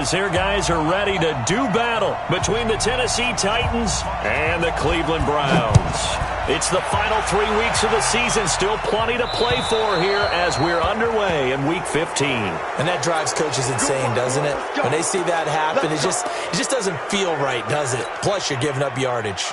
as their guys are ready to do battle between the Tennessee Titans and the Cleveland Browns. It's the final 3 weeks of the season. Still plenty to play for here as we're underway in Week 15. And that drives coaches insane, doesn't it? When they see that happen, it just doesn't feel right, does it? Plus, you're giving up yardage.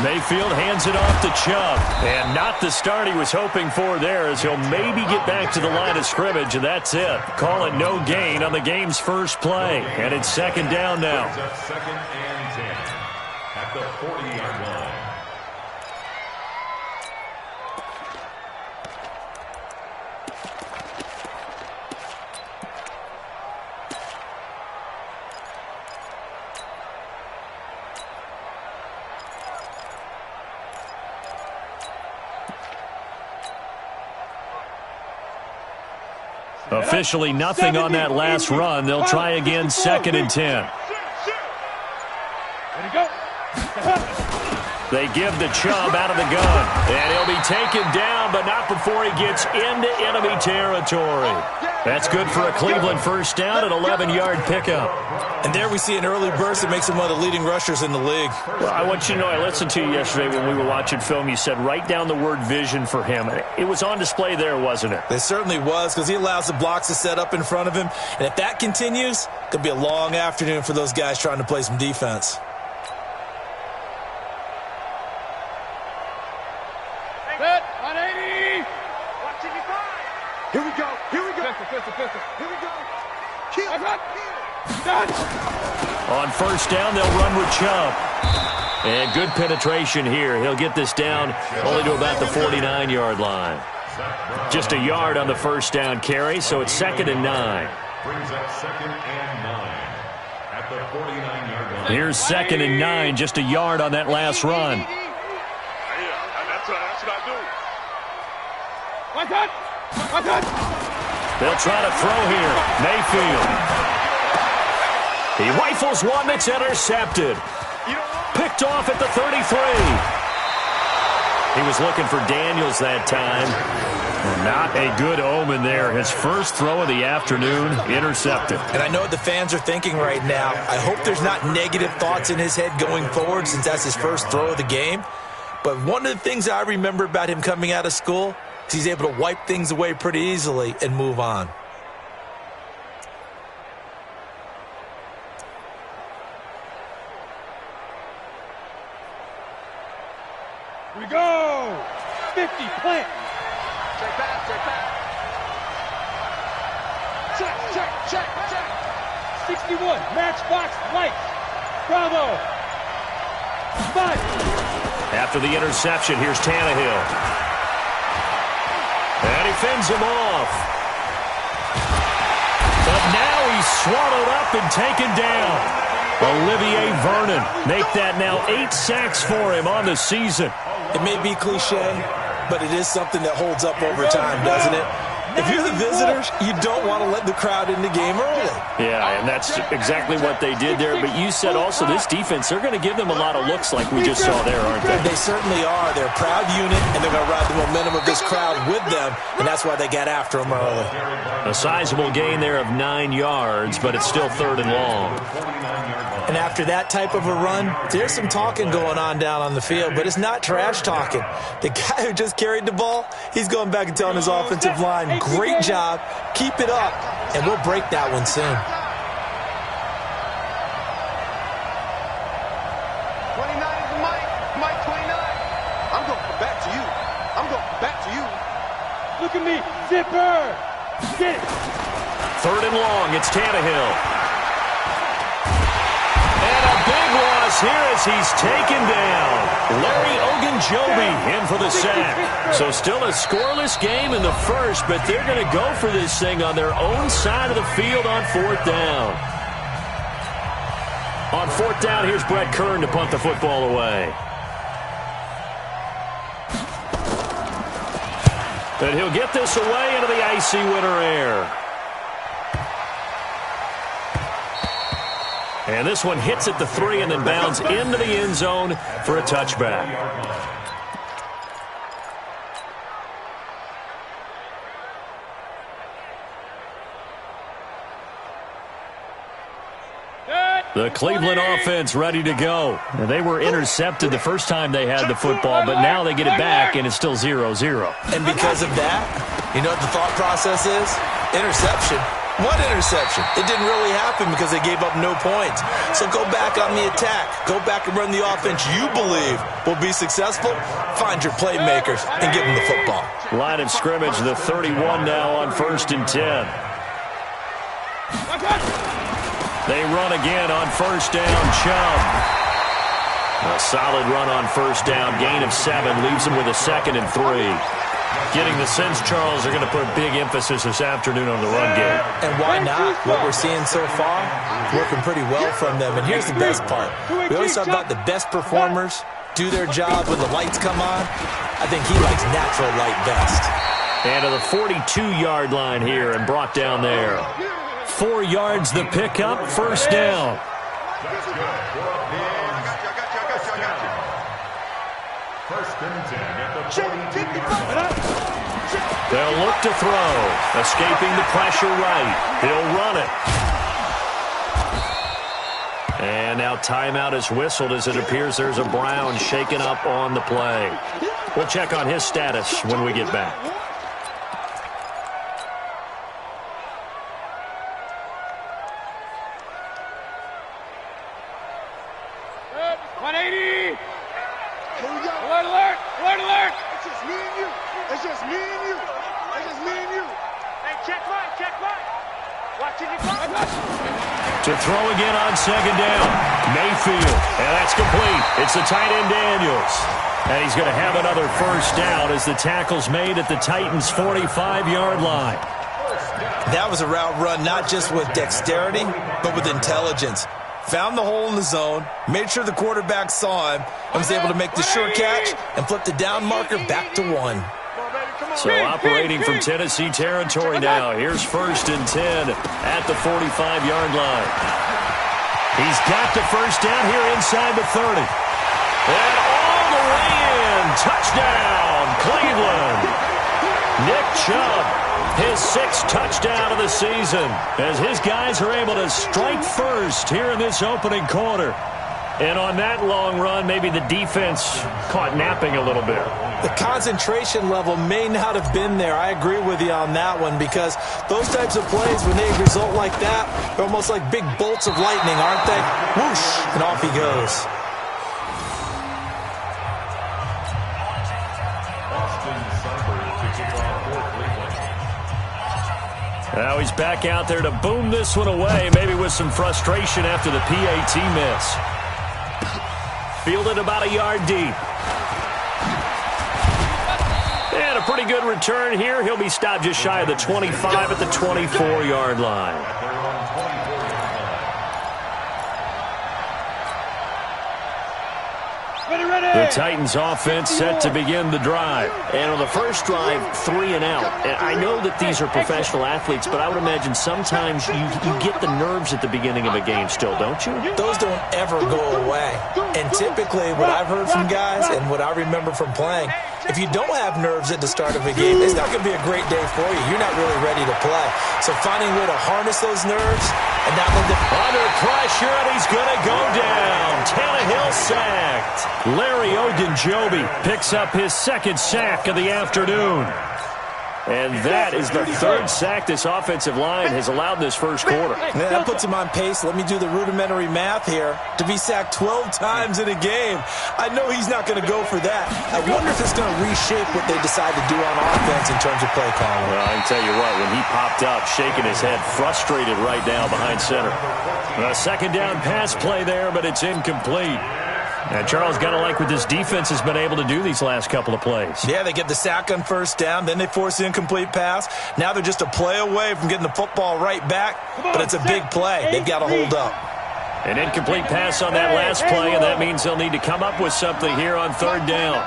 Mayfield hands it off to Chubb. And not the start he was hoping for there, as he'll maybe get back to the line of scrimmage, and that's it. Call it no gain on the game's first play. And it's second down now. Second and 10 at the 40-yard line. Officially nothing on that last run. They'll try again, second and 10. They give the Chubb out of the gun. And he'll be taken down, but not before he gets into enemy territory. That's good for a Cleveland first down, an 11-yard pickup. And there we see an early burst that makes him one of the leading rushers in the league. Well, I want you to know, I listened to you yesterday when we were watching film. You said write down the word vision for him. It was on display there, wasn't it? It certainly was, because he allows the blocks to set up in front of him. And if that continues, it could be a long afternoon for those guys trying to play some defense. Set, 180. Watch it, here we go. Here we go. Pistol. Here we go. Kill. On first down, they'll run with Chubb. And good penetration here. He'll get this down only to about the 49-yard line. Just a yard on the first down carry, so it's second and 9. Brings up second and 9 at the 49-yard line. Here's second and 9, just a yard on that last run. That's what I do. One touch. They'll try to throw here. Mayfield. He rifles one that's intercepted. Picked off at the 33. He was looking for Daniels that time. Not a good omen there. His first throw of the afternoon, intercepted. And I know what the fans are thinking right now. I hope there's not negative thoughts in his head going forward, since that's his first throw of the game. But one of the things I remember about him coming out of school is he's able to wipe things away pretty easily and move on. Here we go. 50, plant. Check back. Check. 61, matchbox, light. Bravo. 5. After the interception, here's Tannehill. And he fends him off. But now he's swallowed up and taken down. Olivier Vernon make that now 8 sacks for him on the season. It may be cliche, but it is something that holds up over time, doesn't it? If you're the visitors, you don't want to let the crowd in the game early. Yeah, and that's exactly what they did there. But you said also this defense, they're going to give them a lot of looks like we just saw there, aren't they? They certainly are. They're a proud unit, and they're going to ride the momentum of this crowd with them, and that's why they got after them early. A sizable gain there of 9 yards, but it's still third and long. And after that type of a run, there's some talking going on down on the field, but it's not trash talking. The guy who just carried the ball, he's going back and telling his offensive line, great job, keep it up, and we'll break that one soon. 29 is Mike 29. I'm going back to you. Look at me, zipper. Get it. Third and long, it's Tannehill. Here as he's taken down. Larry Ogunjobi in for the sack. So still a scoreless game in the first, but they're going to go for this thing on their own side of the field on fourth down. On fourth down, here's Brett Kern to punt the football away. But he'll get this away into the icy winter air. And this one hits at the 3 and then bounds into the end zone for a touchback. The Cleveland offense ready to go. And they were intercepted the first time they had the football, but now they get it back, and it's still 0-0. And because of that, you know what the thought process is? Interception. One interception. It didn't really happen because they gave up no points. So go back on the attack. Go back and run the offense you believe will be successful. Find your playmakers and give them the football. Line of scrimmage, the 31 now on 1st and 10. They run again on 1st down. Chubb. A solid run on 1st down. Gain of 7 leaves them with a 2nd and 3. Getting the sense, Charles, they're going to put a big emphasis this afternoon on the run game. And why not? What we're seeing so far, working pretty well from them. And here's the best part. We always talk about the best performers do their job when the lights come on. I think he likes natural light best. And to the 42-yard line here and brought down there. 4 yards the pickup, 1st down. They'll look to throw. Escaping the pressure right. He'll run it. And now timeout is whistled as it appears there's a Brown shaken up on the play. We'll check on his status when we get back. To throw again on 2nd down. Mayfield. And that's complete. It's the tight end Daniels. And he's going to have another 1st down as the tackle's made at the Titans' 45-yard line. That was a route run not just with dexterity, but with intelligence. Found the hole in the zone, made sure the quarterback saw him, and was able to make the sure catch and flip the down marker back to 1. So operating from Tennessee territory now. Here's 1st and 10 at the 45-yard line. He's got the 1st down here inside the 30. And all the way in. Touchdown, Cleveland. Nick Chubb, his 6th touchdown of the season, as his guys are able to strike first here in this opening quarter. And on that long run, maybe the defense caught napping a little bit. The concentration level may not have been there. I agree with you on that one, because those types of plays, when they result like that, they're almost like big bolts of lightning, aren't they? Whoosh, and off he goes. Now he's back out there to boom this one away, maybe with some frustration after the PAT miss. Fielded about a yard deep. And a pretty good return here. He'll be stopped just shy of the 25 at the 24-yard line. The Titans offense set to begin the drive. And on the first drive, 3 and out. And I know that these are professional athletes, but I would imagine sometimes you get the nerves at the beginning of a game still, don't you? Those don't ever go away. And typically what I've heard from guys and what I remember from playing, if you don't have nerves at the start of a game, it's not going to be a great day for you. You're not really ready to play. So finding a way to harness those nerves and not let them... Under pressure, and he's going to go down. Tannehill sacked. Larry Ogunjobi picks up his 2nd sack of the afternoon. And that is the 3rd sack this offensive line has allowed in this first quarter. Yeah, that puts him on pace. Let me do the rudimentary math here. To be sacked 12 times in a game, I know he's not going to go for that. I wonder if it's going to reshape what they decide to do on offense in terms of play calling. Well, I can tell you what, when he popped up, shaking his head, frustrated right now behind center. A 2nd down pass play there, but it's incomplete. And Charles, got to like what this defense has been able to do these last couple of plays. Yeah, they get the sack on 1st down, then they force the incomplete pass. Now they're just a play away from getting the football right back, but it's a big play. They've got to hold up. An incomplete pass on that last play, and that means they'll need to come up with something here on 3rd down.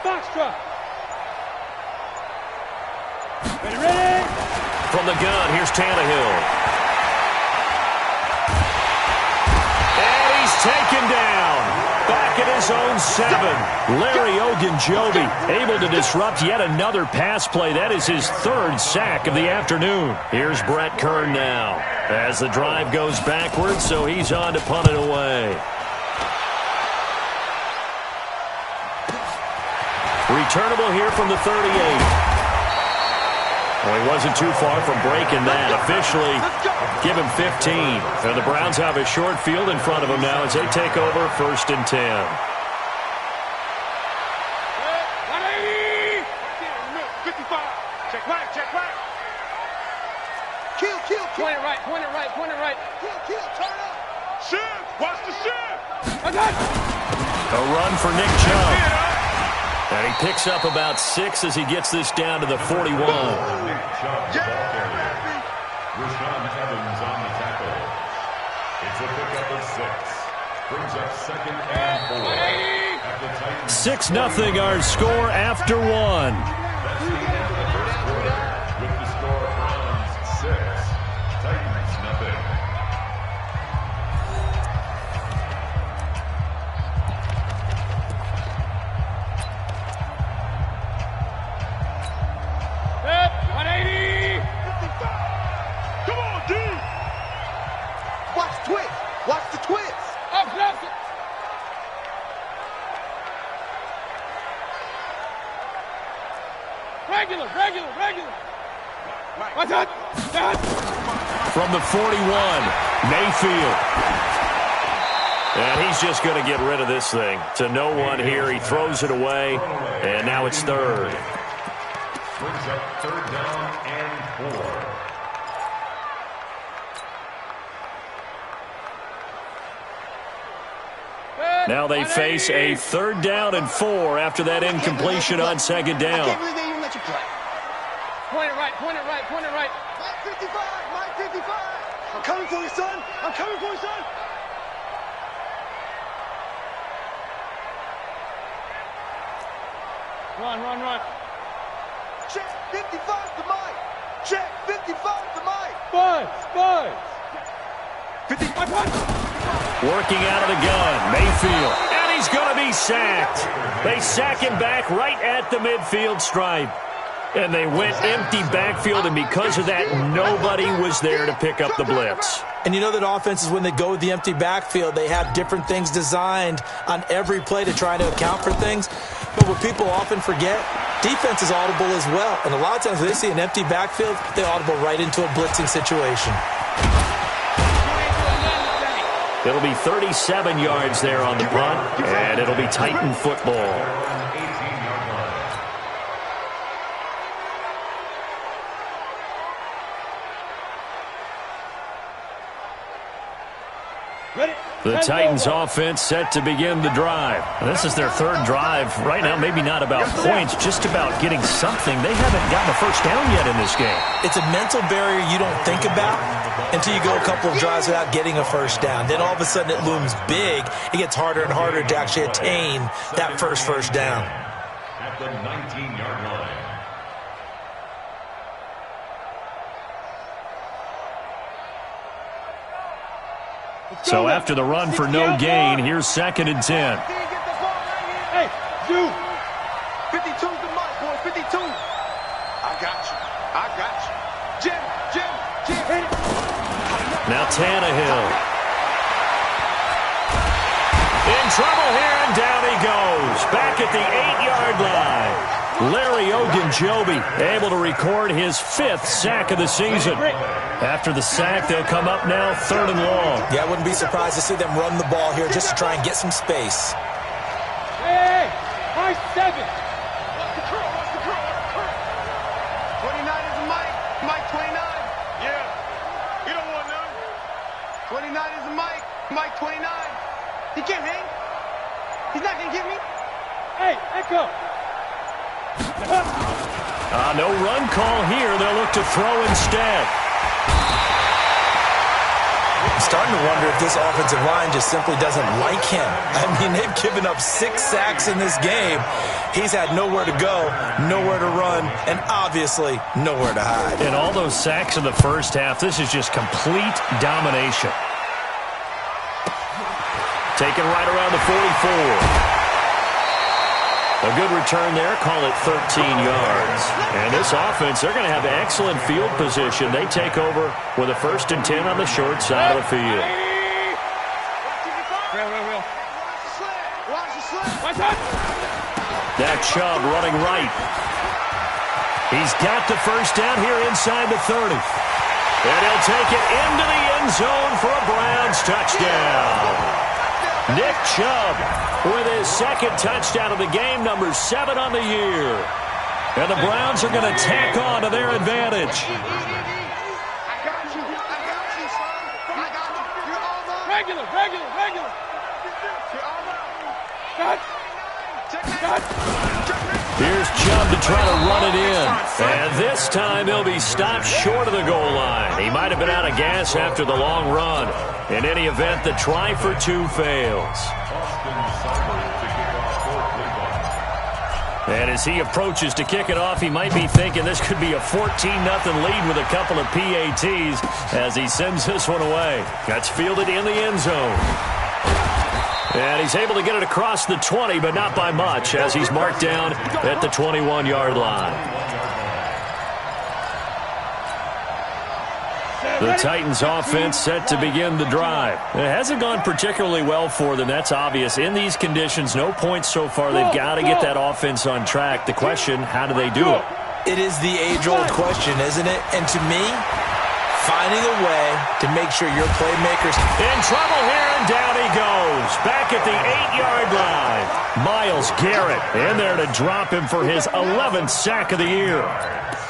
Foxtrot. Ready, ready. From the gun, here's Tannehill. And he's taken down. Back at his own 7. Larry Ogunjobi able to disrupt yet another pass play. That is his 3rd sack of the afternoon. Here's Brett Kern now as the drive goes backwards, so he's on to punt it away. Returnable here from the 38. Well, he wasn't too far from breaking that. Officially, give him 15. And the Browns have a short field in front of them now as they take over 1st and 10. 180. 55. Check right, check right. Kill, kill, kill. Point it right, point it right, point it right. Kill, kill, turn up. Shift, watch the shift. A run for Nick Chubb. And he picks up about 6 as he gets this down to the 41. Nick Chubb, Rashaan Evans on the tackle. It's a pickup of 6. Brings up 2nd and 4. 6-0 our score after 1. That's the end of the first quarter. With the score, Browns 6, Titans nothing. Watch the twist. Up, left. Regular, regular, regular. What's that? From the 41, Mayfield. And he's just going to get rid of this thing. To no one here. He throws it away, and now it's 3rd. Brings up 3rd down and 4. Now they face a 3rd down and 4 after that incompletion on 2nd down. I can't believe they even let you play. Point it right, point it right, point it right. Mike 55, Mike 55. I'm coming for you, son. I'm coming for you, son. Run, run, run. Check 55 to Mike. Check 55 to Mike. Buzz, buzz. 55. Working out of the gun, Mayfield. And he's going to be sacked. They sack him back right at the midfield stripe. And they went empty backfield, and because of that, nobody was there to pick up the blitz. And you know that offenses, when they go with the empty backfield, they have different things designed on every play to try to account for things. But what people often forget, defense is audible as well. And a lot of times when they see an empty backfield, they audible right into a blitzing situation. It'll be 37 yards there on the punt, and it'll be Titan football. The Titans offense set to begin the drive. This is their 3rd drive right now, maybe not about points, just about getting something. They haven't gotten a first down yet in this game. It's a mental barrier you don't think about until you go a couple of drives without getting a first down. Then all of a sudden it looms big. It gets harder and harder to actually attain that first down. At the 19-yard line. So after the run for no gain, here's 2nd and 10. Hey, you. 52's the mic, boy. 52. I got you. I got you. Jim. Now Tannehill. In trouble here, and down he goes. Back at the 8-yard line. Larry Ogunjobi able to record his 5th sack of the season. After the sack, they'll come up now 3rd and long. Yeah, I wouldn't be surprised to see them run the ball here just to try and get some space. Hey, high 7. What's the curl? What's the curl? What's the curl? 29 is a Mike. Mike 29. Yeah. You don't want none. 29 is a Mike. Mike 29. He can't hang. He's not going to get me. Hey, Echo. No run call here. They'll look to throw instead. starting to wonder if this offensive line just simply doesn't like him. I mean, they've given up 6 sacks in this game. He's had nowhere to go, nowhere to run, and obviously nowhere to hide. And all those sacks in the first half, this is just complete domination. Taken right around the 44. A good return there, call it 13 yards. And this offense, they're going to have excellent field position. They take over with a 1st and 10 on the short side of the field. That Chubb running right. He's got the first down here inside the 30. And he'll take it into the end zone for a Browns touchdown. Nick Chubb with his 2nd touchdown of the game, number 7 on the year. And the Browns are going to tack on to their advantage. I got you, son. I got you. You're almost. Regular. You're almost. Here's Chubb to try to run it in. And this time he'll be stopped short of the goal line. He might have been out of gas after the long run. In any event, the try for 2 fails. And as he approaches to kick it off, he might be thinking this could be a 14-0 lead with a couple of PATs as he sends this one away. That's fielded in the end zone. And he's able to get it across the 20, but not by much, as he's marked down at the 21-yard line. The Titans offense set to begin the drive. It hasn't gone particularly well for them. That's obvious. In these conditions, no points so far. They've got to get that offense on track. The question, how do they do it? It is the age-old question, isn't it? And to me, finding a way to make sure your playmakers... In trouble here, and down he goes. Back at the 8-yard line. Myles Garrett in there to drop him for his 11th sack of the year.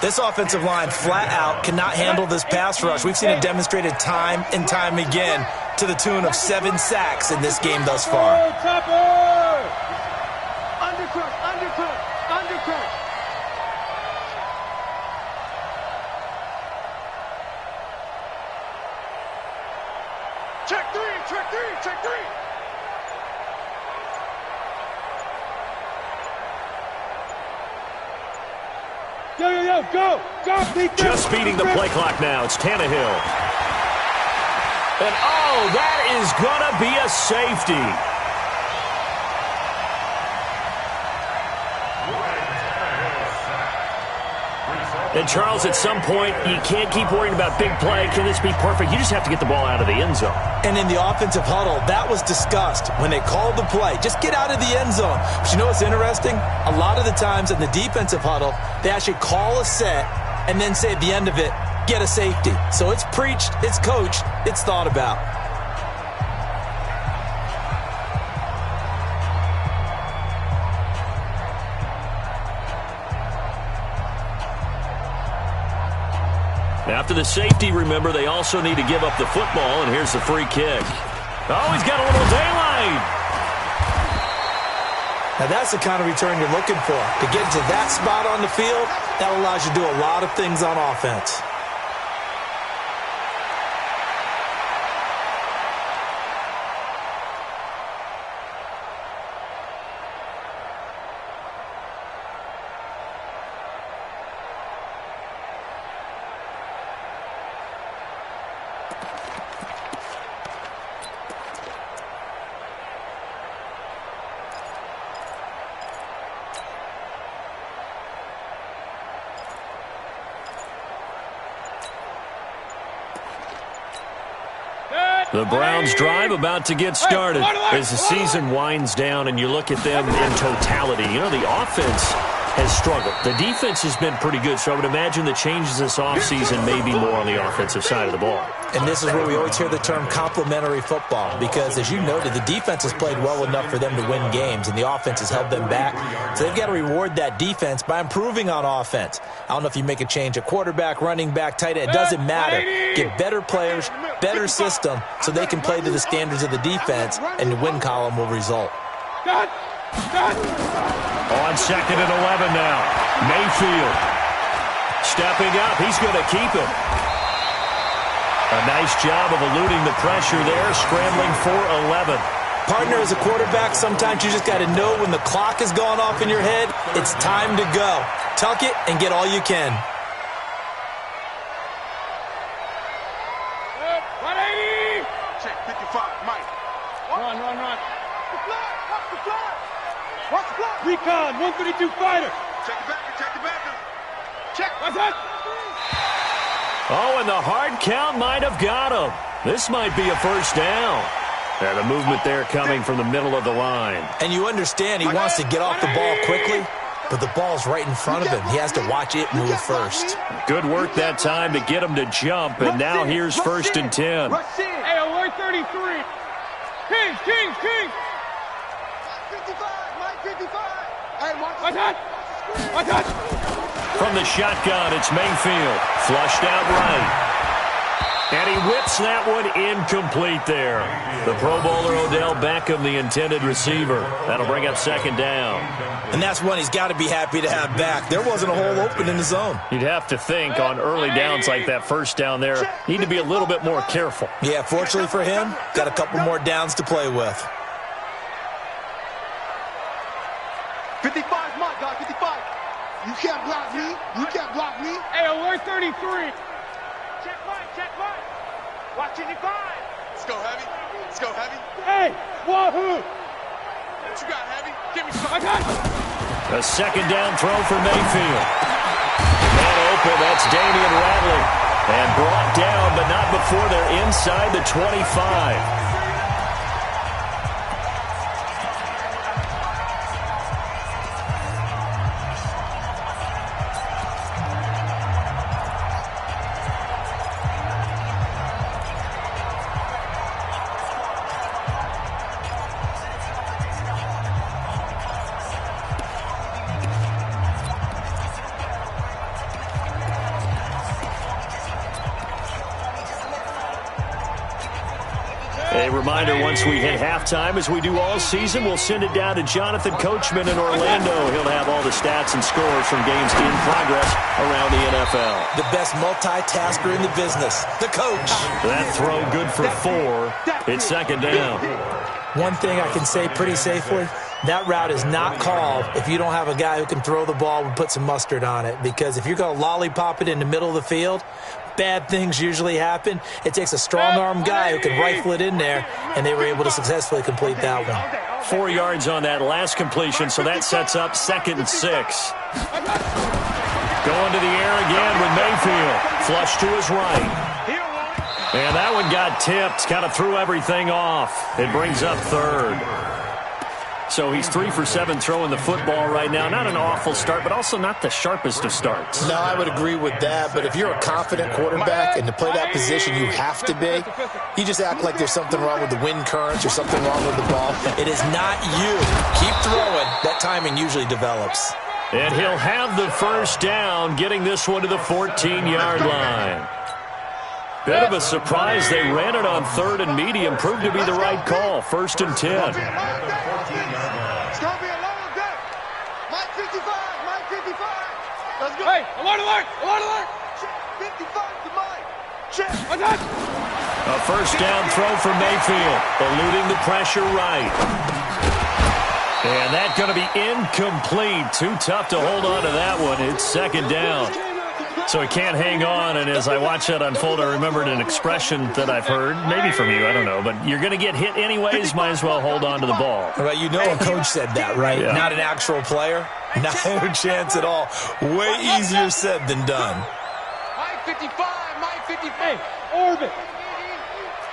This offensive line flat out cannot handle this pass rush. We've seen it demonstrated time and time again to the tune of 7 sacks in this game thus far. Undercut. Check three. Go. Just speeding the play clock now. It's Tannehill. And, that is going to be a safety. And, Charles, at some point, you can't keep worrying about big play. Can this be perfect? You just have to get the ball out of the end zone. And in the offensive huddle, that was discussed when they called the play. Just get out of the end zone. But you know what's interesting? A lot of the times in the defensive huddle, they actually call a set and then say at the end of it, get a safety. So it's preached, it's coached, it's thought about. After the safety, remember, they also need to give up the football, and here's the free kick. Oh, he's got a little daylight. Now, that's the kind of return you're looking for. To get to that spot on the field, that allows you to do a lot of things on offense. The Browns drive about to get started as the season winds down and you look at them in totality. You know, the offense has struggled. The defense has been pretty good, so I would imagine the changes this offseason may be more on the offensive side of the ball. And this is where we always hear the term complementary football because, as you noted, the defense has played well enough for them to win games, and the offense has held them back. So they've got to reward that defense by improving on offense. I don't know if you make a change at quarterback, running back, tight end. It doesn't matter. Get better players, better system, so they can play to the standards of the defense, and the win column will result. On 2nd and 11 now. Mayfield stepping up. He's going to keep it. A nice job of eluding the pressure there, scrambling for 11. Partner, as a quarterback, sometimes you just got to know when the clock is going off in your head, it's time to go. Tuck it and get all you can. 180! Check 55, Mike. Run. Watch the fly. Watch the fly. Recon, 132 fighter. Check the backer. Check. What's that? Oh, and the hard count might have got him. This might be a first down. And the movement there coming from the middle of the line. And you understand he wants to get off the ball quickly, but the ball's right in front of him. He has to watch it move first. Good work that time to get him to jump, and now here's 1st and 10. Hey, alert 33. Kings. 55, Mike 55. Hey, watch that. From the shotgun, it's Mayfield. Flushed out right. And he whips that one incomplete there. The Pro Bowler Odell Beckham, the intended receiver. That'll bring up 2nd down. And that's one he's got to be happy to have back. There wasn't a hole open in the zone. You'd have to think on early downs like that first down there, need to be a little bit more careful. Yeah, fortunately for him, got a couple more downs to play with. 55, my God, 55. You can't block me. Hey, alert 33. Check Mike. Watch 55. Let's go heavy. Hey, wahoo. What you got, Heavy? Give me some. I got it. A 2nd down throw for Mayfield. Man open, that's Damian Ratley. And brought down, but not before they're inside the 25. A reminder, once we hit halftime, as we do all season, we'll send it down to Jonathan Coachman in Orlando. He'll have all the stats and scores from games in progress around the NFL. The best multitasker in the business, the coach. That throw good for 4. It's 2nd down. One thing I can say pretty safely, that route is not called if you don't have a guy who can throw the ball and put some mustard on it. Because if you're going to lollipop it in the middle of the field, bad things usually happen. It takes a strong-arm guy who can rifle it in there, and they were able to successfully complete that one. 4 yards on that last completion, so that sets up 2nd and 6. Going to the air again with Mayfield. Flush to his right. And that one got tipped, kind of threw everything off. It brings up 3rd. So he's 3 for 7 throwing the football right now. Not an awful start, but also not the sharpest of starts. No, I would agree with that. But if you're a confident quarterback and to play that position you have to be, you just act like there's something wrong with the wind currents or something wrong with the ball. It is not you. Keep throwing. That timing usually develops. And he'll have the 1st down, getting this one to the 14-yard line. Bit of a surprise. They ran it on 3rd and medium. Proved to be the right call. 1st and 10. It's going to be a long day. Mike 55. Let's go. Hey, alert. Check 55 to Mike. Check. A 1st down throw for Mayfield. Eluding the pressure right. And that's going to be incomplete. Too tough to hold on to that one. It's 2nd down. So he can't hang on, and as I watch that unfold, I remembered an expression that I've heard, maybe from you, I don't know, but you're going to get hit anyways, might as well hold on to the ball. Well, you know a coach said that, right? Yeah. Not an actual player. Not a chance at all. Way easier said than done. Mike 55. Hey, orbit.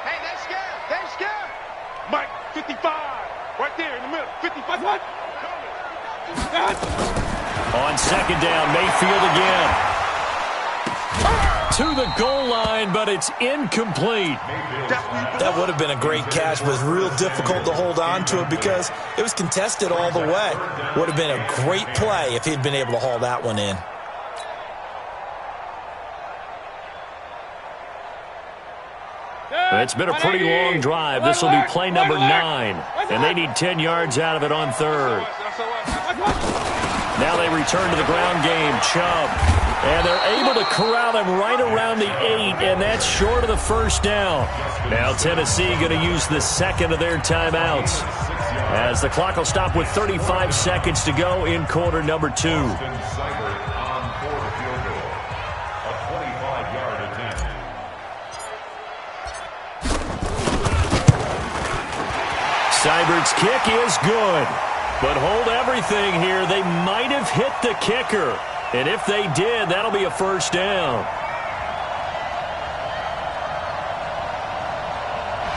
Hey, they're scared. Mike 55. Right there in the middle. 55. What? On 2nd down, Mayfield again. To the goal line, but it's incomplete. That would have been a great catch, but it was real difficult to hold on to it because it was contested all the way. Would have been a great play if he'd been able to haul that one in. It's been a pretty long drive. This will be play number 9, and they need 10 yards out of it on 3rd. Now they return to the ground game. Chubb. And they're able to corral him right around the 8, and that's short of the first down. Now Tennessee going to use the second of their timeouts, as the clock will stop with 35 seconds to go in quarter number 2. Seibert's kick is good. But hold everything here. They might have hit the kicker. And if they did, that'll be a first down.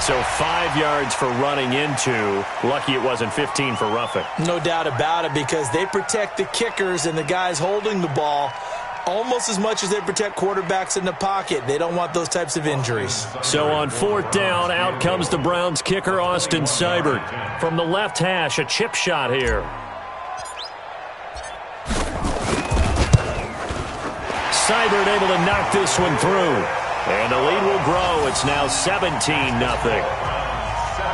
So 5 yards for running into. Lucky it wasn't 15 for roughing. No doubt about it, because they protect the kickers and the guys holding the ball almost as much as they protect quarterbacks in the pocket. They don't want those types of injuries. So on 4th down, out comes the Browns kicker, Austin Seibert. From the left hash, a chip shot here. Seibert able to knock this one through. And the lead will grow. It's now 17-0.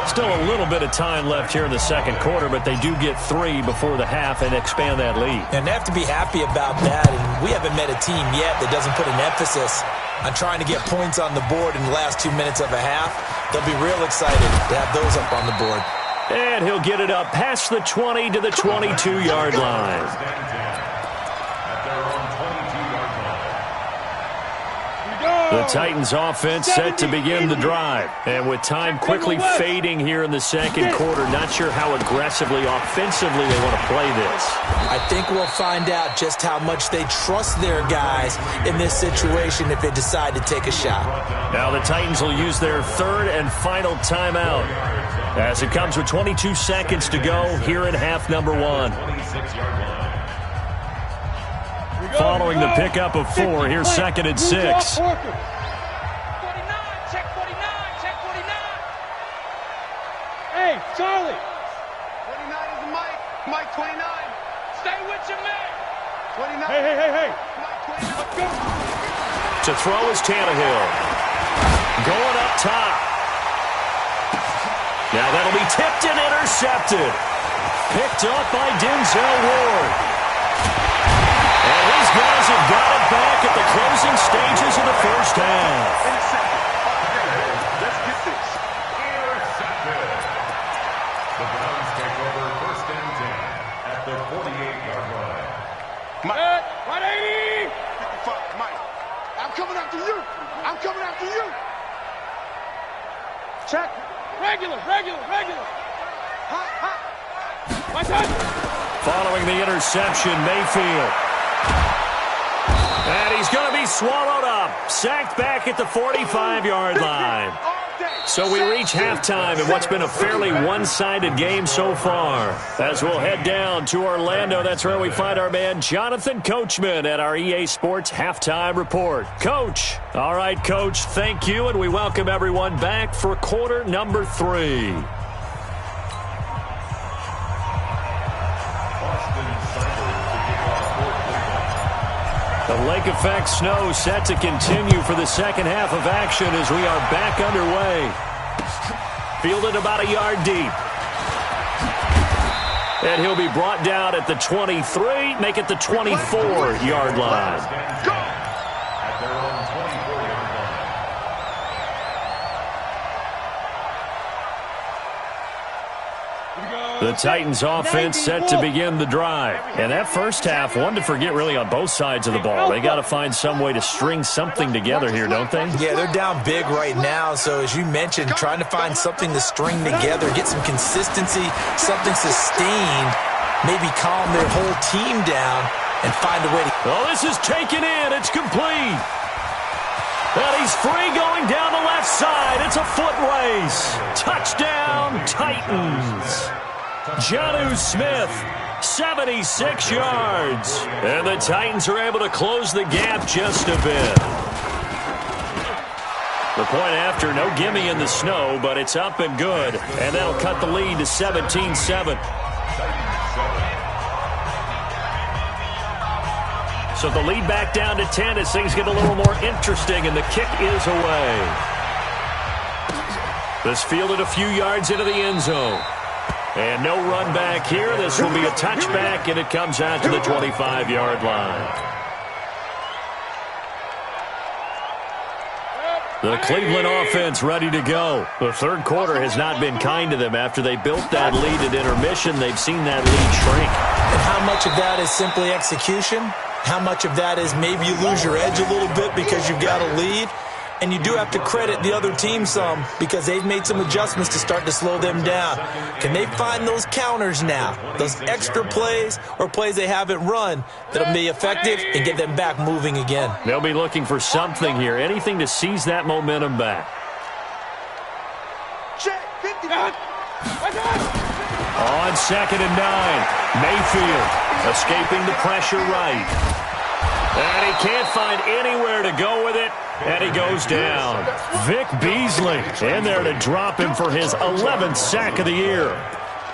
Still a little bit of time left here in the second quarter, but they do get 3 before the half and expand that lead. And they have to be happy about that. And we haven't met a team yet that doesn't put an emphasis on trying to get points on the board in the last 2 minutes of a half. They'll be real excited to have those up on the board. And he'll get it up past the 20 to the 22-yard line. The Titans offense set to begin the drive. And with time quickly fading here in the second quarter, not sure how aggressively, offensively they want to play this. I think we'll find out just how much they trust their guys in this situation if they decide to take a shot. Now the Titans will use their 3rd and final timeout, as it comes with 22 seconds to go here in half number 1. Following the pickup of 4, here's 2nd and 6. 49, check 49, check 49. Hey, Charlie. 49 is the Mike. Mike 29. Stay with your man. 29. Hey. Mike 29. Let's go. To throw is Tannehill. Going up top. Now that'll be tipped and intercepted. Picked up by Denzel Ward. And these guys have got it back at the closing stages of the first half. Let's get this. Intercepted. The Browns take over 1st and 10 at the 48-yard line. Mike. 180. Mike, I'm coming after you. I'm coming after you. Check. Regular. Hot. My touch. Following the interception, Mayfield. And he's going to be swallowed up. Sacked back at the 45-yard line. So we reach halftime in what's been a fairly one-sided game so far. As we'll head down to Orlando, that's where we find our man Jonathan Coachman at our EA Sports Halftime Report. Coach. All right, Coach, thank you, and we welcome everyone back for quarter number 3. The lake effect snow set to continue for the second half of action as we are back underway. Fielded about a yard deep. And he'll be brought down at the 23, make it the 24-yard line. At their own 24-yard line. The Titans offense set to begin the drive. And that first half, one to forget really on both sides of the ball. They got to find some way to string something together here, don't they? Yeah, they're down big right now. So as you mentioned, trying to find something to string together, get some consistency, something sustained, maybe calm their whole team down and find a way to... Oh, this is taken in. It's complete. And he's free going down the left side. It's a foot race. Touchdown, Titans. Jonnu Smith, 76 yards. And the Titans are able to close the gap just a bit. The point after, no gimme in the snow, but it's up and good. And that'll cut the lead to 17-7. So the lead back down to 10 as things get a little more interesting, and the kick is away. This fielded a few yards into the end zone. And no run back here. This will be a touchback, and it comes out to the 25-yard line. The Cleveland offense ready to go. The third quarter has not been kind to them. After they built that lead at intermission, they've seen that lead shrink. And how much of that is simply execution? How much of that is maybe you lose your edge a little bit because you've got a lead? And you do have to credit the other team some because they've made some adjustments to start to slow them down. Can they find those counters now, those extra plays or plays they haven't run that'll be effective and get them back moving again? They'll be looking for something here, anything to seize that momentum back. Check, 50. On 2nd and 9, Mayfield escaping the pressure right. And he can't find anywhere to go with it, and he goes down. Vic Beasley in there to drop him for his 11th sack of the year.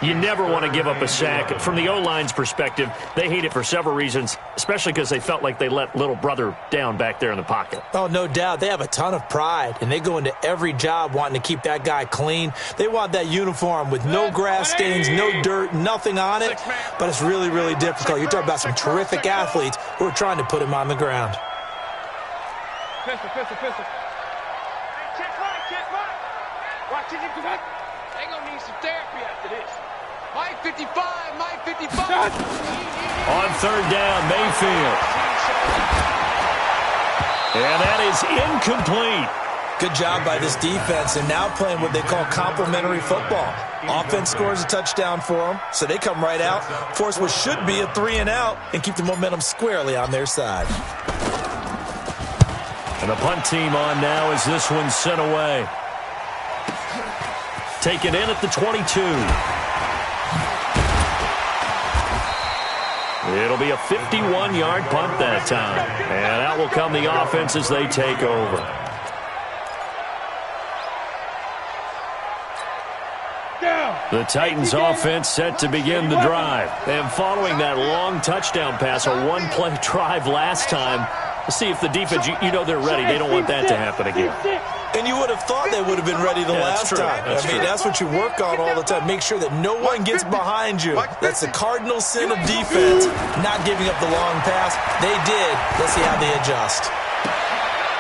You never want to give up a sack. From the O-line's perspective, they hate it for several reasons, especially because they felt like they let little brother down back there in the pocket. Oh, no doubt. They have a ton of pride, and they go into every job wanting to keep that guy clean. They want that uniform with no grass stains, no dirt, nothing on it, but it's really, really difficult. You're talking about some terrific athletes who are trying to put him on the ground. Pistol. Check right. Watch it, they gonna need some therapy after this. Mike 55, Mike 55. On 3rd down, Mayfield. And that is incomplete. Good job by this defense, and now playing what they call complementary football. Offense scores a touchdown for them, so they come right out, force what should be a 3-and-out, and keep the momentum squarely on their side. And the punt team on now as this one's sent away. Taken in at the 22. It'll be a 51-yard punt that time. And out will come the offense as they take over. The Titans offense set to begin the drive. And following that long touchdown pass, a one-play drive last time, see if the defense, you know they're ready. They don't want that to happen again. And you would have thought they would have been ready the last time. That's what you work on all the time. Make sure that no one gets behind you. That's the cardinal sin of defense, not giving up the long pass. They did. Let's see how they adjust.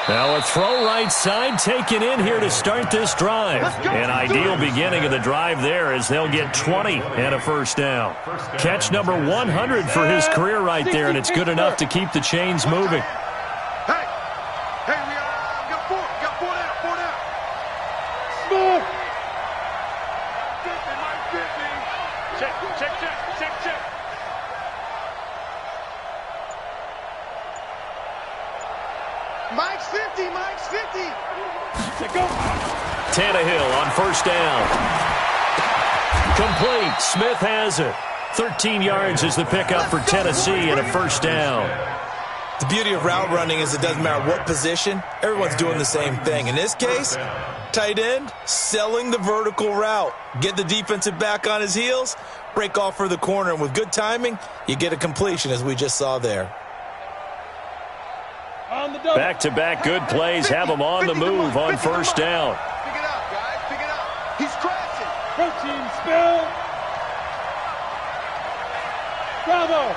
Now a throw right side taken in here to start this drive. An ideal beginning of the drive there as they'll get 20 and a first down. Catch number 100 for his career right there, and it's good enough to keep the chains moving. We got four down. Smooth. 50, Mike 50. Check. Mike's 50. Go. Tannehill on first down. Complete. Smith has it. 13 yards is the pickup for Tennessee and a first down. The beauty of route running is it doesn't matter what position. Everyone's doing the same thing. In this case, tight end, selling the vertical route. Get the defensive back on his heels, break off for the corner, and with good timing, you get a completion as we just saw there. Back-to-back good plays have him on the move on first down. Pick it up, guys. Pick it up. He's crashing. Protein spill. Bravo.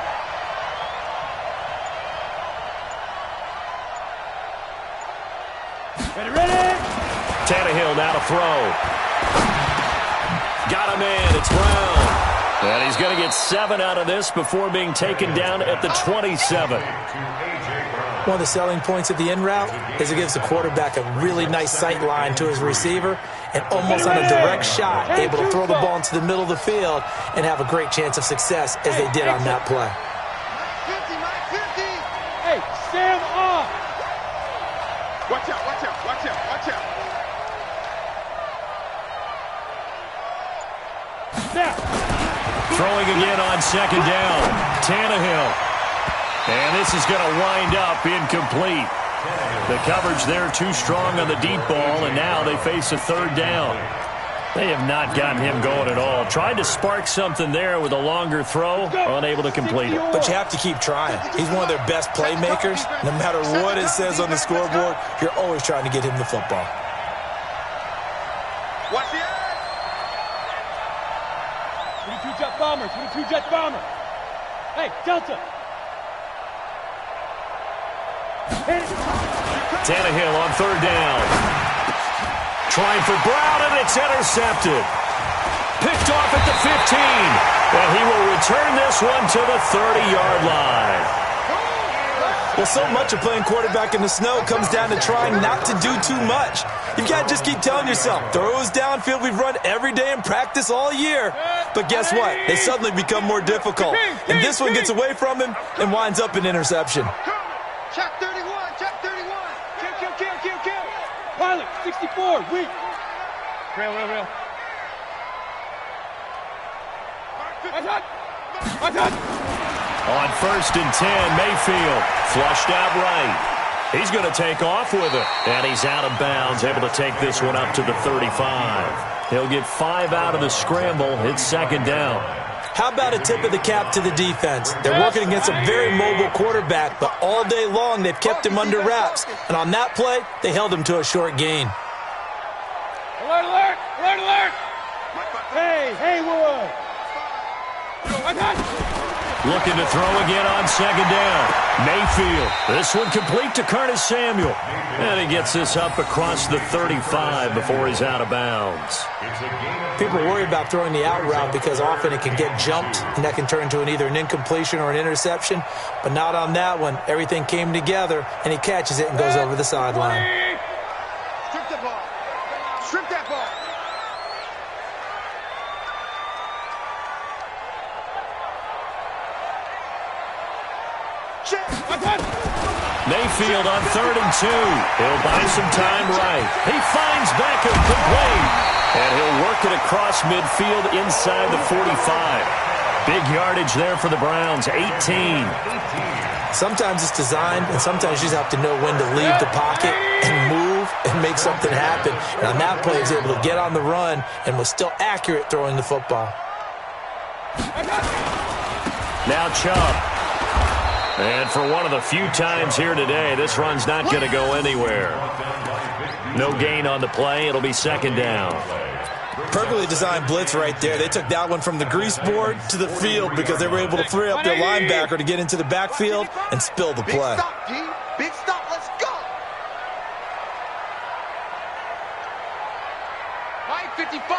Ready. Tannehill now to throw. Got him in. It's Brown. And he's going to get 7 out of this before being taken down at the 27. One of the selling points of the in route is it gives the quarterback a really nice sight line to his receiver and almost on a direct shot, able to throw the ball into the middle of the field and have a great chance of success as they did on that play. Mike 50. Hey, stand off. Watch out. Now. Throwing again on second down. Tannehill. And this is going to wind up incomplete. The coverage there too strong on the deep ball, and now they face a third down. They have not gotten him going at all. Tried to spark something there with a longer throw, unable to complete it. But you have to keep trying. He's one of their best playmakers. No matter what it says on the scoreboard, you're always trying to get him the football. Watch the edge. 22 jet bomber. Hey, Delta. Tannehill on third down. trying for Brown, and it's intercepted. Picked off at the 15. And he will return this one to the 30-yard line. Well, so much of playing quarterback in the snow comes down to trying not to do too much. You've got to just keep telling yourself, throws downfield we've run every day in practice all year. But guess what? They suddenly become more difficult. And this one gets away from him and winds up an interception. Check 31, check 31. Kill. Pilot, 64, weak. Real. On 1st and 10, Mayfield flushed out right. He's going to take off with it. And he's out of bounds, able to take this one up to the 35. He'll get 5 out of the scramble. It's 2nd down. How about a tip of the cap to the defense? They're working against a very mobile quarterback, but all day long they've kept him under wraps. And on that play, they held him to a short gain. Alert! Hey, Wood! Looking to throw again on 2nd down. Mayfield. This one complete to Curtis Samuel. And he gets this up across the 35 before he's out of bounds. People worry about throwing the out route because often it can get jumped, and that can turn into either an incompletion or an interception. But not on that one. Everything came together, and he catches it and goes over the sideline. Strip that ball. Mayfield on 3rd and 2. He'll buy some time right. He finds Beckham complete. And he'll work it across midfield inside the 45. Big yardage there for the Browns, 18. Sometimes it's designed, and sometimes you just have to know when to leave the pocket and move and make something happen. And on that play, he was able to get on the run and was still accurate throwing the football. Now Chubb. And for one of the few times here today, this run's not going to go anywhere. No gain on the play. It'll be 2nd down. Perfectly designed blitz right there. They took that one from the grease board to the field because they were able to free up their linebacker to get into the backfield and spill the play. Big stop, G. Big stop. Let's go. My 55.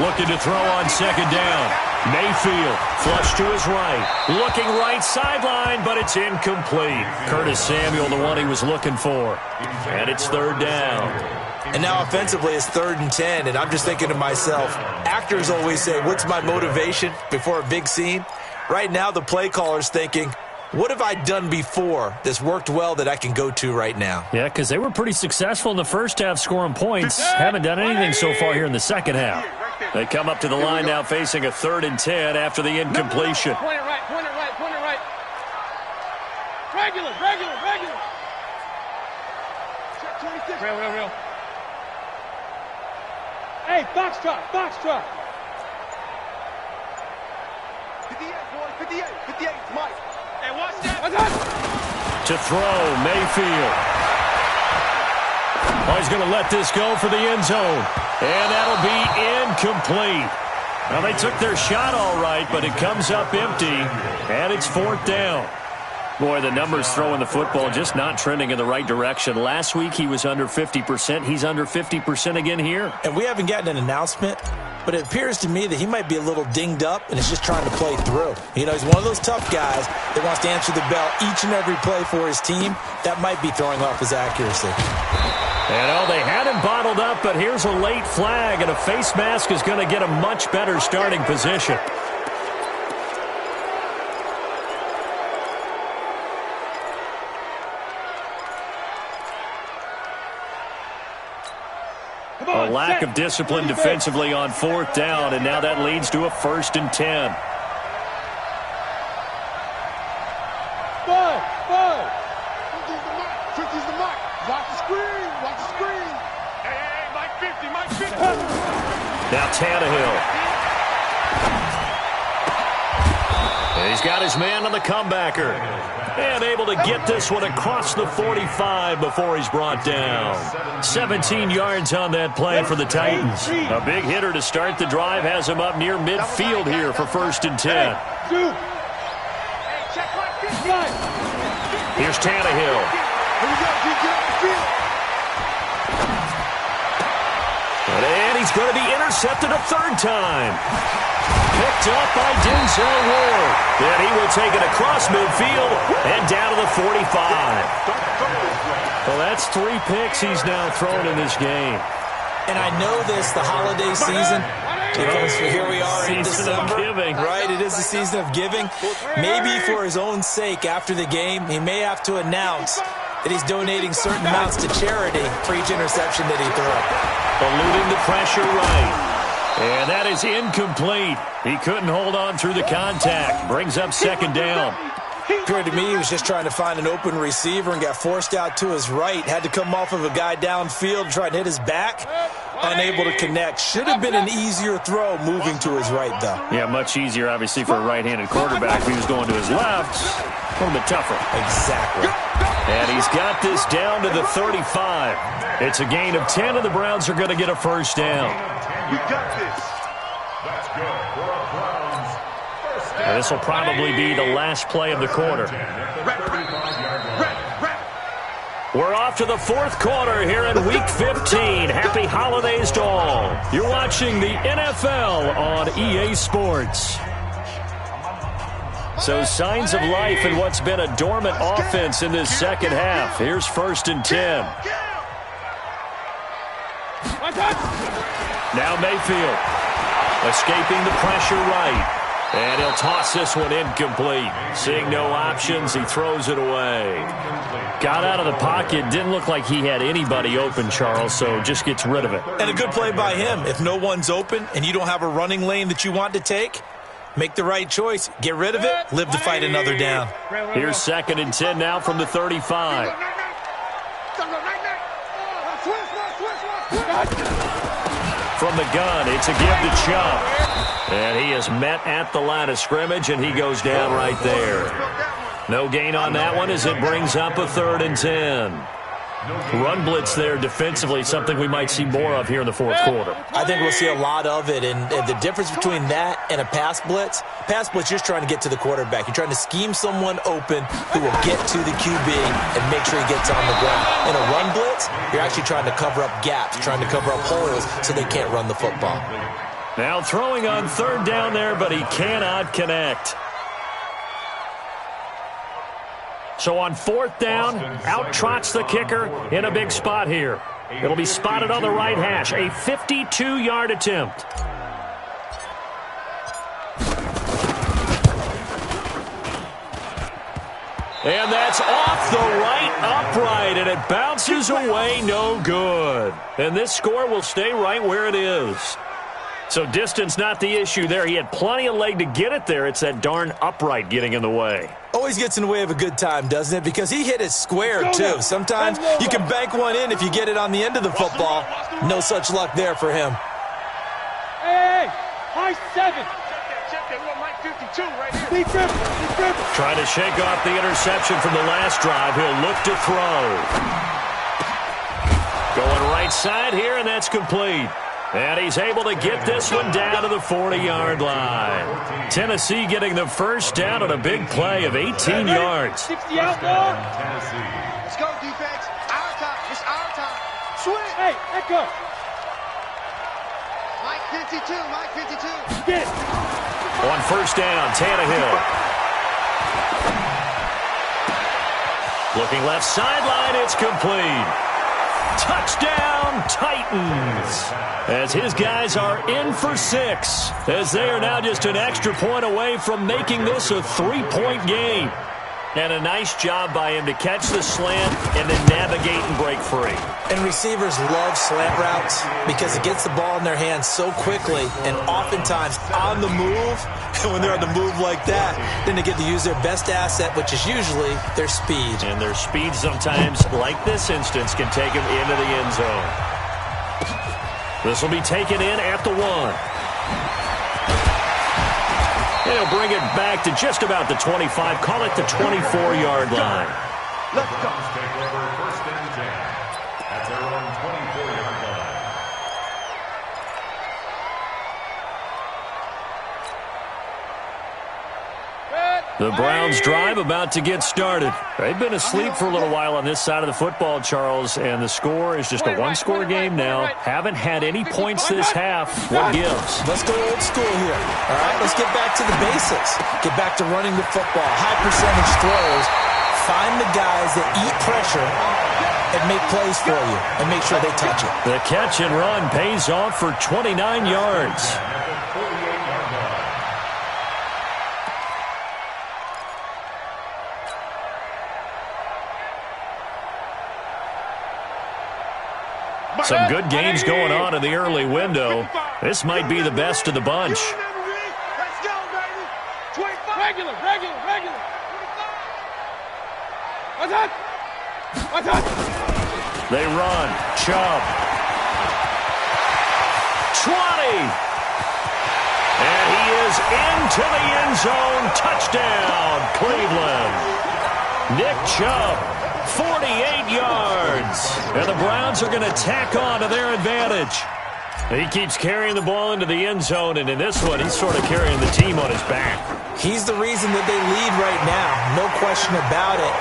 Looking to throw on 2nd down. Mayfield, flush to his right. Looking right sideline, but it's incomplete. Curtis Samuel, the one he was looking for. And it's 3rd down. And now offensively, it's 3rd and 10, and I'm just thinking to myself, actors always say, what's my motivation before a big scene? Right now, the play caller's thinking, what have I done before that's worked well that I can go to right now? Yeah, because they were pretty successful in the first half scoring points. Haven't done anything so far here in the second half. They come up to the line now facing a 3rd and 10 after the incompletion. Point it right. Regular. Check 26. Real. Hey, Foxtrot. 58, boy. 58, Mike. Hey, watch that. To throw, Mayfield. Oh, he's going to let this go for the end zone. And that'll be incomplete. Now, they took their shot all right, but it comes up empty, and it's 4th down. Boy, the numbers throwing the football just not trending in the right direction. Last week, he was under 50%. He's under 50% again here. And we haven't gotten an announcement, but it appears to me that he might be a little dinged up and is just trying to play through. You know, he's one of those tough guys that wants to answer the bell each and every play for his team. That might be throwing off his accuracy. And they had him bottled up, but here's a late flag, and a face mask is going to get a much better starting position. A lack of discipline defensively on 4th down, and now that leads to a 1st and 10. Five. 50's the mark. Watch the screen. Hey, Mike 50. Now Tannehill. And he's got his man on the comebacker. And able to get this one across the 45 before he's brought down. 17 yards on that play for the Titans. A big hitter to start the drive has him up near midfield here for 1st and 10. Here's Tannehill. he's going to be intercepted a third time. Picked up by Denzel Ward. Then he will take it across midfield and down to the 45. Well, that's 3 picks he's now thrown in this game. And I know this, the holiday season, because here we are in December, right? It is the season of giving. Maybe for his own sake, after the game, he may have to announce that he's donating certain amounts to charity for each interception that he threw. Eluding the pressure right. And that is incomplete. He couldn't hold on through the contact. Brings up second down. Appeared to me he was just trying to find an open receiver and got forced out to his right. Had to come off of a guy downfield, try to hit his back. Unable to connect. Should have been an easier throw moving to his right, though. Yeah, much easier, obviously, for a right-handed quarterback. If he was going to his left, a little bit tougher. Exactly. And he's got this down to the 35. It's a gain of 10, and the Browns are going to get a first down. You got this. That's good for a Browns first down. And this will probably be the last play of the quarter. We're off to the fourth quarter here in Week 15. Happy holidays to all. You're watching the NFL on EA Sports. So signs of life in what's been a dormant offense in this second half. Here's 1st and 10. Now Mayfield escaping the pressure right. And he'll toss this one incomplete. Seeing no options, he throws it away. Got out of the pocket. Didn't look like he had anybody open, Charles, so just gets rid of it. And a good play by him. If no one's open and you don't have a running lane that you want to take, make the right choice. Get rid of it. Live to fight another down. Here's 2nd and 10 now from the 35. From the gun, it's a give to Chubb. And he is met at the line of scrimmage, and he goes down right there. No gain on that one as it brings up a 3rd and 10. Run blitz there defensively, something we might see more of here in the fourth quarter. I think we'll see a lot of it, and the difference between that and a pass blitz, you're just trying to get to the quarterback. You're trying to scheme someone open who will get to the QB and make sure he gets on the ground. In a run blitz, you're actually trying to cover up gaps, trying to cover up holes so they can't run the football. Now throwing on 3rd down there, but he cannot connect. So on 4th down, out trots the kicker in a big spot here. It'll be spotted on the right hash, a 52-yard attempt. And that's off the right upright, and it bounces away no good. And this score will stay right where it is. So distance not the issue there. He had plenty of leg to get it there. It's that darn upright getting in the way. Always gets in the way of a good time, doesn't it? Because he hit it square, too. Sometimes you can bank one in if you get it on the end of the football. No such luck there for him. Hey, high 7. Check that little Mike 52 right here. Trying to shake off the interception from the last drive. He'll look to throw. Going right side here, and that's complete. And he's able to get this one down to the 40-yard line. Tennessee getting the first down on a big play of 18 yards. 60 out more. Let's go, defense. Our time. It's our time. Switch. Hey, let go. Mike 52. Mike 52. Get. On 1st down, Tannehill. Looking left sideline, it's complete. Touchdown, Titans. As his guys are in for 6. As they are now just an extra point away from making this a 3-point game. And a nice job by him to catch the slant and then navigate and break free. And receivers love slant routes because it gets the ball in their hands so quickly and oftentimes on the move. And when they're on the move like that, then they get to use their best asset, which is usually their speed. And their speed sometimes, like this instance, can take them into the end zone. This will be taken in at the 1. He'll bring it back to just about the 25. Call it the 24-yard line. Let's go. Take over 1st and 10 at their own 24-yard line. The Browns drive about to get started. They've been asleep for a little while on this side of the football, Charles, and the score is just a one-score game now. Haven't had any points this half. What gives? Let's go old school here. All right, let's get back to the basics. Get back to running the football, high percentage throws. Find the guys that eat pressure and make plays for you and make sure they touch it. The catch and run pays off for 29 yards. Some good games going on in the early window. This might be the best of the bunch. Let's go, baby. 25. Regular. What's up? They run. Chubb. 20. And he is into the end zone. Touchdown, Cleveland. Nick Chubb, 48 yards. And the Browns are going to tack on to their advantage. He keeps carrying the ball into the end zone, and in this one, he's sort of carrying the team on his back. He's the reason that they lead right now. No question about it.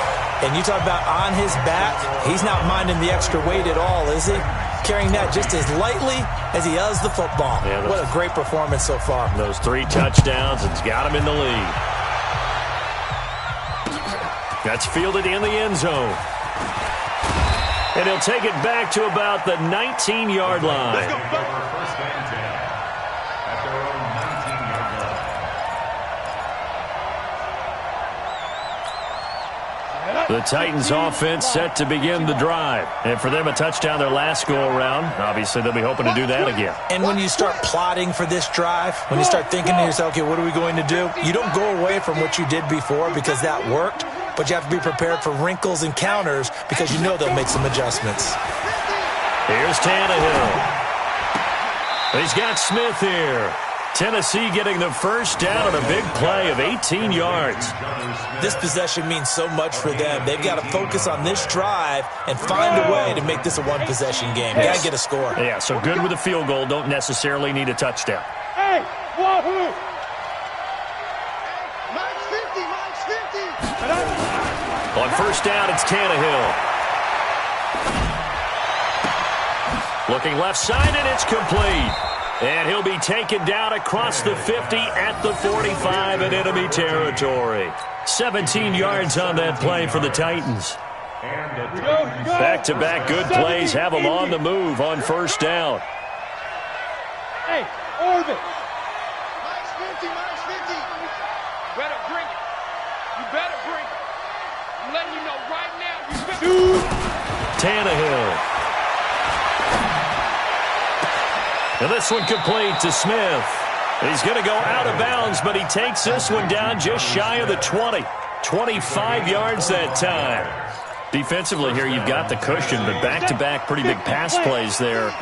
And you talk about on his back, he's not minding the extra weight at all, is he? Carrying that just as lightly as he does the football. Yeah, what a great performance so far. Those 3 touchdowns, it's got him in the lead. That's fielded in the end zone. And he'll take it back to about the 19-yard line. Let's go, first and 10 at their own 19-yard line. The Titans offense set to begin the drive. And for them, a touchdown their last go-around. Obviously, they'll be hoping to do that again. And when you start plotting for this drive, when you start thinking to yourself, okay, what are we going to do? You don't go away from what you did before because that worked. But you have to be prepared for wrinkles and counters because you know they'll make some adjustments. Here's Tannehill. He's got Smith here. Tennessee getting the first down on a big play of 18 yards. This possession means so much for them. They've got to focus on this drive and find a way to make this a one-possession game. Got to get a score. Yeah, so good with a field goal. Don't necessarily need a touchdown. Hey, Wahoo! On first down, it's Tannehill. Looking left side, and it's complete. And he'll be taken down across the 50 at the 45 in enemy territory. 17 yards on that play for the Titans. Back-to-back good plays have them on the move on first down. Hey, Orvin. -50. You better bring it. You better bring it. I'm letting you know right now. You better. Tannehill. And this one complete to Smith. He's going to go out of bounds, but he takes this one down just shy of the 20. 25 yards that time. Defensively here, you've got the cushion, but back-to-back pretty big pass plays there.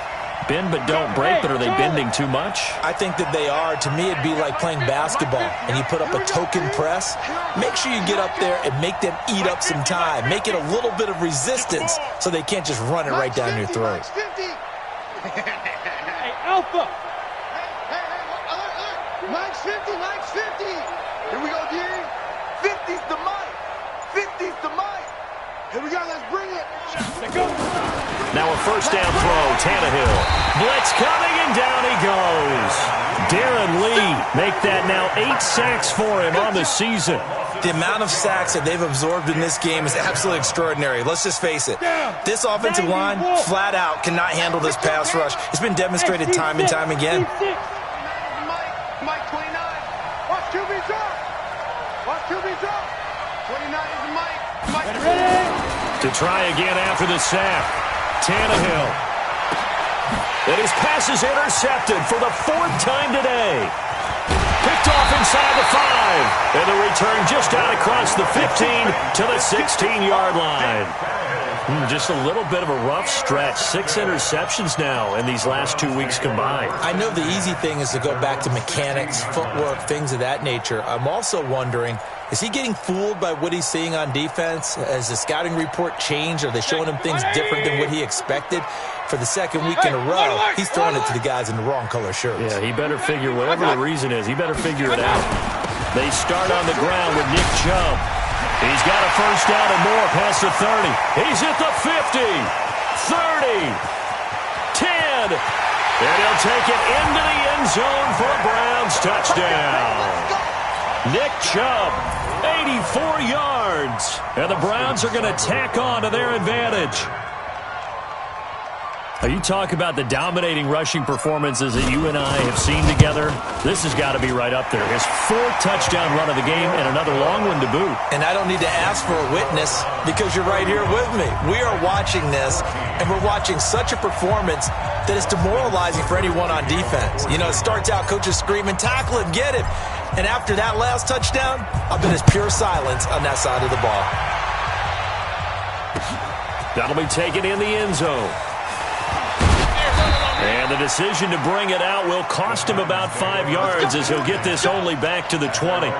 Bend but don't break, but are they bending too much? I think that they are. To me, it'd be like playing basketball, and you put up a token press. Make sure you get up there and make them eat up some time. Make it a little bit of resistance so they can't just run it right down your throat. Hey, Alpha. Mike's 50. Here we go, Gary. 50's the mic. 50's the mic. Here we go, let's bring it. Let's go. Now a first down throw, Tannehill. Blitz coming, and down he goes. Darren Lee make that now 8 sacks for him on the season. The amount of sacks that they've absorbed in this game is absolutely extraordinary. Let's just face it. This offensive line, flat out, cannot handle this pass rush. It's been demonstrated time and time again. Mike 29. Watch QB's up. Watch QB's up. 29 is the Mike. To try again after the sack. Tannehill. And his pass is intercepted for the 4th time today. Picked off inside the 5. And the return just out across the 15 to the 16-yard line. Just a little bit of a rough stretch. 6 interceptions now in these last 2 weeks combined. I know the easy thing is to go back to mechanics, footwork, things of that nature. I'm also wondering, is he getting fooled by what he's seeing on defense? Has the scouting report changed? Are they showing him things different than what he expected? For the second week in a row, he's throwing it to the guys in the wrong color shirts. Yeah, he better figure, whatever the reason is, he better figure it out. They start on the ground with Nick Chubb. He's got a first down and more past the 30. He's at the 50, 30, 10, and he'll take it into the end zone for a Browns touchdown. Nick Chubb, 84 yards, and the Browns are going to tack on to their advantage. You talk about the dominating rushing performances that you and I have seen together. This has got to be right up there. His 4th touchdown run of the game and another long one to boot. And I don't need to ask for a witness because you're right here with me. We are watching this, and we're watching such a performance that it's demoralizing for anyone on defense. You know, it starts out, coaches screaming, tackle him, get him. And after that last touchdown, I've been as pure silence on that side of the ball. That'll be taken in the end zone. And the decision to bring it out will cost him about 5 yards as he'll get this only back to the 20.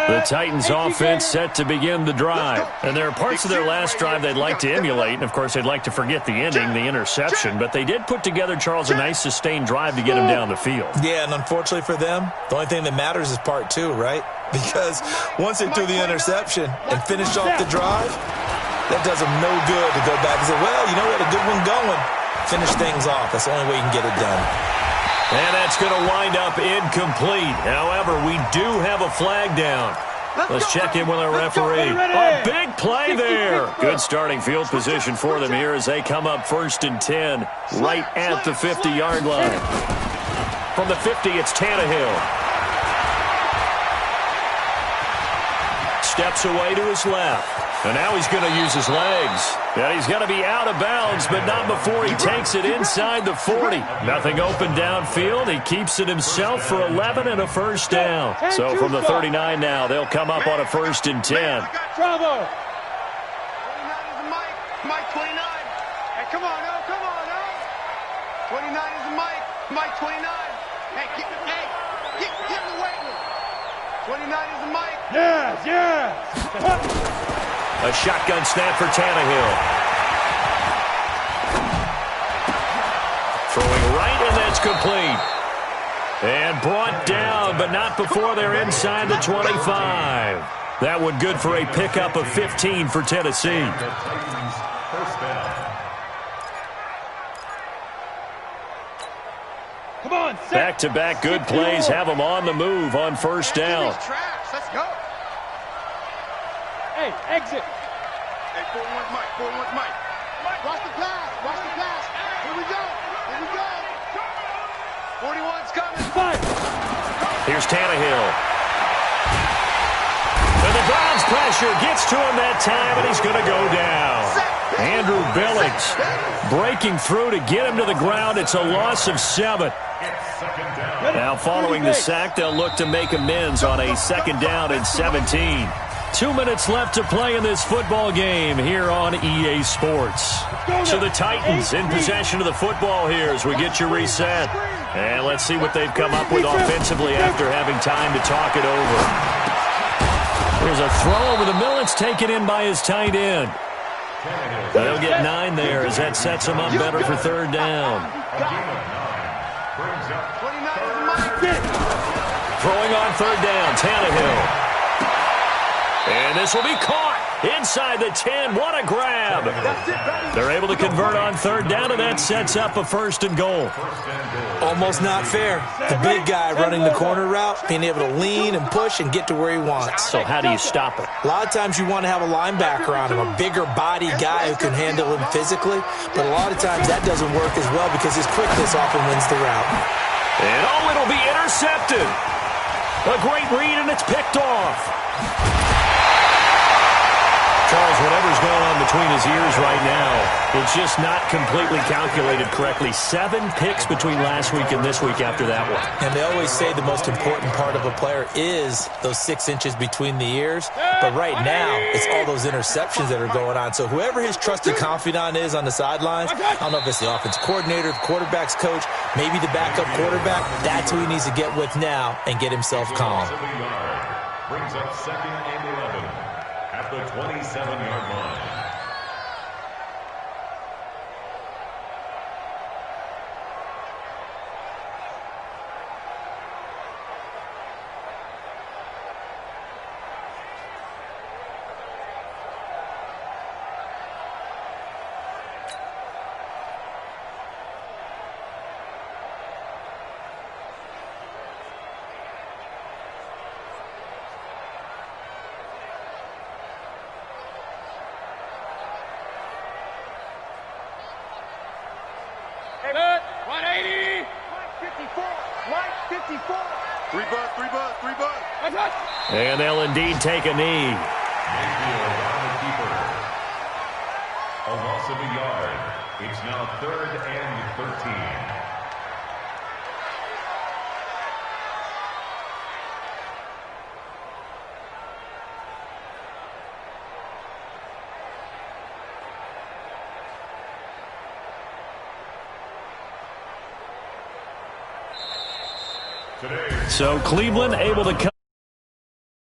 The Titans offense set to begin the drive. And there are parts of their last drive they'd like to emulate. And, of course, they'd like to forget the ending, the interception. But they did put together, Charles, a nice sustained drive to get him down the field. Yeah, and unfortunately for them, the only thing that matters is part 2, right? Because once they threw the interception and finished off the drive, that does them no good to go back and say, well, you know what, a good one going. Finish things off. That's the only way you can get it done. And that's going to wind up incomplete. However, we do have a flag down. Let's check in with our referee. A big play there. Good starting field position for them here as they come up 1st and 10 right at the 50-yard line. From the 50, it's Tannehill. Steps away to his left. And now he's going to use his legs. And he's going to be out of bounds, but not before he takes it inside the 40. Nothing open downfield. He keeps it himself for 11 and a first down. So from the 39 now, they'll come up on a 1st and 10. Bravo. 29 is the Mike. Mike 29. Hey, come on, no, come on, no. 29 is the Mike. Mike 29. Hey, get him away. 29 is the Mike. Yes, yes. A shotgun snap for Tannehill. Throwing right, and that's complete. And brought down, but not before they're inside the 25. That one good for a pickup of 15 for Tennessee. Come on, back-to-back good plays have them on the move on 1st down. Let's go. Hey, exit. Hey, 4-1's Mike. 4-1's Mike. Mike, watch the pass. Watch the pass. Here we go. Here we go. 41's coming. Fight. Here's Tannehill. And the Browns pressure gets to him that time, and he's going to go down. Andrew Billings breaking through to get him to the ground. It's a loss of 7. Now following the sack, they'll look to make amends on a 2nd down and 17. 2 minutes left to play in this football game here on EA Sports. So the Titans in possession of the football here as we get you reset. And let's see what they've come up with offensively after having time to talk it over. There's a throw over the middle. It's taken in by his tight end. They'll get 9 there as that sets them up better for 3rd down. Throwing on 3rd down, Tannehill. And this will be caught inside the 10. What a grab. They're able to convert on 3rd down, and that sets up a 1st and goal. Almost not fair. The big guy running the corner route, being able to lean and push and get to where he wants. So how do you stop it? A lot of times you want to have a linebacker on him, a bigger body guy who can handle him physically. But a lot of times that doesn't work as well because his quickness often wins the route. And it'll be intercepted. A great read, and it's picked off. Charles, whatever's going on between his ears right now, it's just not completely calculated correctly. 7 picks between last week and this week after that one. And they always say the most important part of a player is those 6 inches between the ears. But right now, it's all those interceptions that are going on. So whoever his trusted confidant is on the sidelines, I don't know if it's the offensive coordinator, the quarterback's coach, maybe the backup quarterback, that's who he needs to get with now and get himself calm. Brings up 2nd and 11 at the 27-yard line. 54. Three bus. And they'll indeed take a knee. Mayfield on the keeper. A loss of a yard. It's now 3rd and 13. So Cleveland able to come.